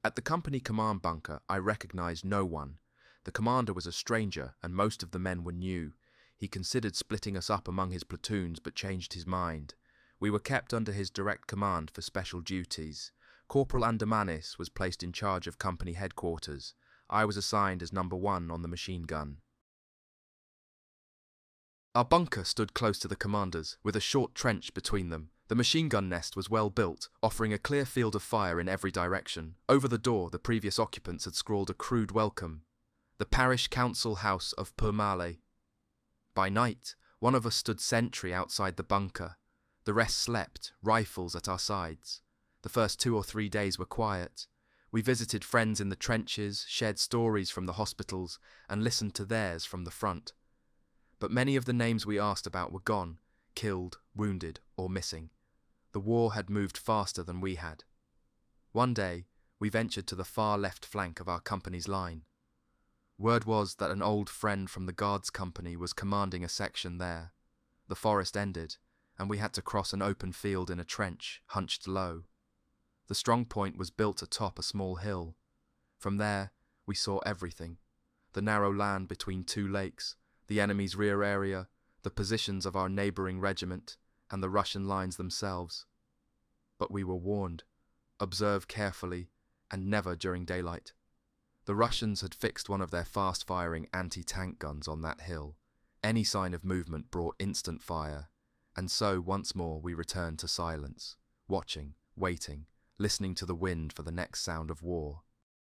At the company command bunker, I recognized no one. The commander was a stranger, and most of the men were new. He considered splitting us up among his platoons, but changed his mind. We were kept under his direct command for special duties. Corporal Andamanis was placed in charge of company headquarters. I was assigned as number 1 on the machine gun. Our bunker stood close to the commanders, with a short trench between them. The machine gun nest was well built, offering a clear field of fire in every direction. Over the door, the previous occupants had scrawled a crude welcome: the Parish Council House of Purmale. By night, one of us stood sentry outside the bunker. The rest slept, rifles at our sides. The first 2 or 3 days were quiet. We visited friends in the trenches, shared stories from the hospitals, and listened to theirs from the front. But many of the names we asked about were gone, killed, wounded, or missing. The war had moved faster than we had. One day, we ventured to the far left flank of our company's line. Word was that an old friend from the Guards Company was commanding a section there. The forest ended, and we had to cross an open field in a trench, hunched low. The strong point was built atop a small hill. From there, we saw everything: the narrow land between 2 lakes, the enemy's rear area, the positions of our neighbouring regiment, and the Russian lines themselves. But we were warned: observe carefully, and never during daylight. The Russians had fixed one of their fast-firing anti-tank guns on that hill. Any sign of movement brought instant fire, and so once more we returned to silence, watching, waiting, listening to the wind for the next sound of war.